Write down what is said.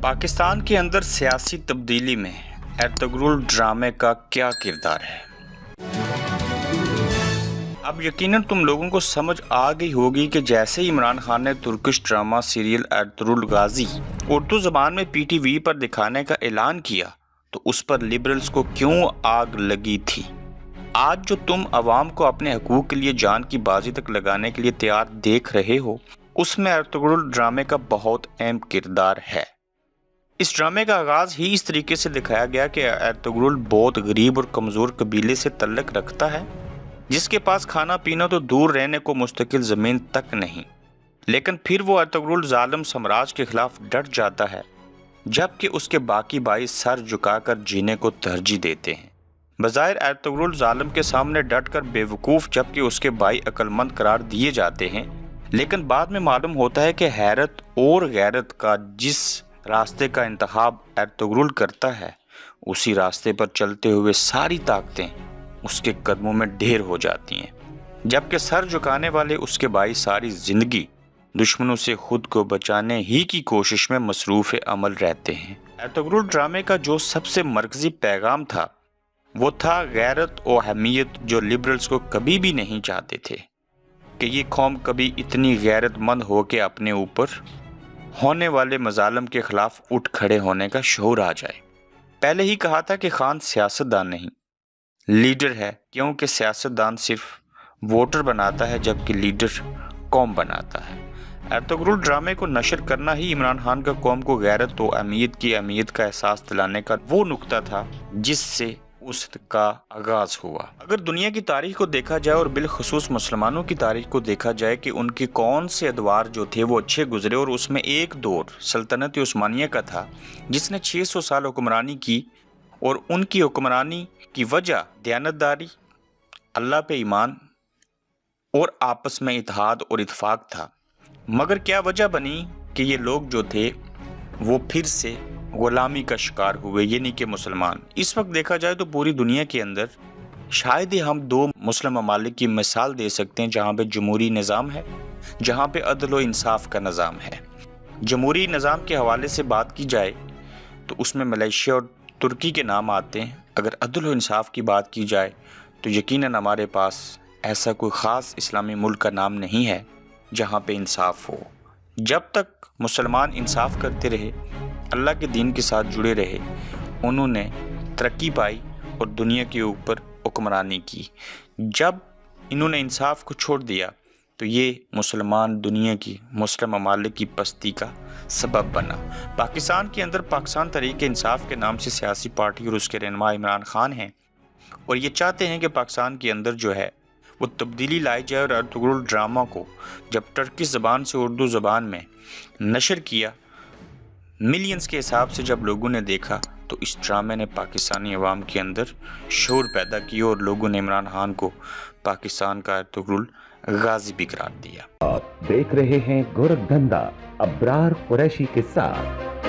پاکستان کے اندر سیاسی تبدیلی میں ارطغرل ڈرامے کا کیا کردار ہے؟ اب یقیناً تم لوگوں کو سمجھ آ گئی ہوگی کہ جیسے عمران خان نے Turkish drama serial Ertugrul Ghazi Urdu زبان میں پی ٹی وی پر دکھانے کا اعلان کیا تو اس پر لبرلز کو کیوں آگ لگی تھی۔ آج جو تم عوام کو اپنے حقوق کے لیے جان کی بازی تک لگانے کے لیے تیار دیکھ رہے ہو، اس میں ارطغرل ڈرامے کا بہت اہم کردار ہے۔ اس ڈرامے کا آغاز ہی اس طریقے سے دکھایا گیا کہ ارطغرل بہت غریب اور کمزور قبیلے سے تعلق رکھتا ہے، جس کے پاس کھانا پینا تو دور رہنے کو مستقل زمین تک نہیں، لیکن پھر وہ ارطغرل ظالم سامراج کے خلاف ڈٹ جاتا ہے، جبکہ اس کے باقی بھائی سر جھکا کر جینے کو ترجیح دیتے ہیں۔ بظاہر ارطغرل ظالم کے سامنے ڈٹ کر بے وقوف جبکہ اس کے بھائی عقل مند قرار دیے جاتے ہیں، لیکن بعد میں معلوم ہوتا ہے کہ حیرت اور غیرت کا جس راستے کا انتخاب ارطغرل کرتا ہے، اسی راستے پر چلتے ہوئے ساری طاقتیں اس کے قدموں میں ڈھیر ہو جاتی ہیں، جبکہ سر جھکانے والے اس کے بھائی ساری زندگی دشمنوں سے خود کو بچانے ہی کی کوشش میں مصروف عمل رہتے ہیں۔ ارطغرل ڈرامے کا جو سب سے مرکزی پیغام تھا وہ تھا غیرت و حمیت، جو لبرلز کو کبھی بھی نہیں چاہتے تھے کہ یہ قوم کبھی اتنی غیرت مند ہو کہ اپنے اوپر ہونے والے مظالم کے خلاف اٹھ کھڑے ہونے کا شعور آ جائے۔ پہلے ہی کہا تھا کہ خان سیاستدان نہیں، لیڈر ہے، کیونکہ سیاستدان صرف ووٹر بناتا ہے جبکہ لیڈر قوم بناتا ہے۔ ارطغرل ڈرامے کو نشر کرنا ہی عمران خان کا قوم کو غیرت و اہمیت کی اہمیت کا احساس دلانے کا وہ نقطہ تھا جس سے اس کا آغاز ہوا۔ اگر دنیا کی تاریخ کو دیکھا جائے اور بالخصوص مسلمانوں کی تاریخ کو دیکھا جائے کہ ان کے کون سے ادوار جو تھے وہ اچھے گزرے، اور اس میں ایک دور سلطنت عثمانیہ کا تھا جس نے 600 سال حکمرانی کی، اور ان کی حکمرانی کی وجہ دیانتداری، اللہ پہ ایمان اور آپس میں اتحاد اور اتفاق تھا۔ مگر کیا وجہ بنی کہ یہ لوگ جو تھے وہ پھر سے غلامی کا شکار ہوئے، یعنی کہ مسلمان۔ اس وقت دیکھا جائے تو پوری دنیا کے اندر شاید ہی ہم دو مسلم ممالک کی مثال دے سکتے ہیں جہاں پہ جمہوری نظام ہے، جہاں پہ عدل و انصاف کا نظام ہے۔ جمہوری نظام کے حوالے سے بات کی جائے تو اس میں ملیشیا اور ترکی کے نام آتے ہیں۔ اگر عدل و انصاف کی بات کی جائے تو یقیناً ہمارے پاس ایسا کوئی خاص اسلامی ملک کا نام نہیں ہے جہاں پہ انصاف ہو۔ جب تک مسلمان انصاف کرتے رہے، اللہ کے دین کے ساتھ جڑے رہے، انہوں نے ترقی پائی اور دنیا کے اوپر حکمرانی کی۔ جب انہوں نے انصاف کو چھوڑ دیا تو یہ مسلمان دنیا کی مسلم ممالک کی پستی کا سبب بنا۔ پاکستان کے اندر پاکستان تحریک انصاف کے نام سے سیاسی پارٹی اور اس کے رہنما عمران خان ہیں، اور یہ چاہتے ہیں کہ پاکستان کے اندر جو ہے وہ تبدیلی لائی جائے، اور ارطغرل ڈرامہ کو جب ٹرکش زبان سے اردو زبان میں نشر کیا، ملینز کے حساب سے جب لوگوں نے دیکھا تو اس ڈرامے نے پاکستانی عوام کے اندر شعور پیدا کیا، اور لوگوں نے عمران خان کو پاکستان کا ارطغرل غازی بھی قرار دیا۔ آپ دیکھ رہے ہیں گورکھ دھندا ابرار قریشی کے ساتھ۔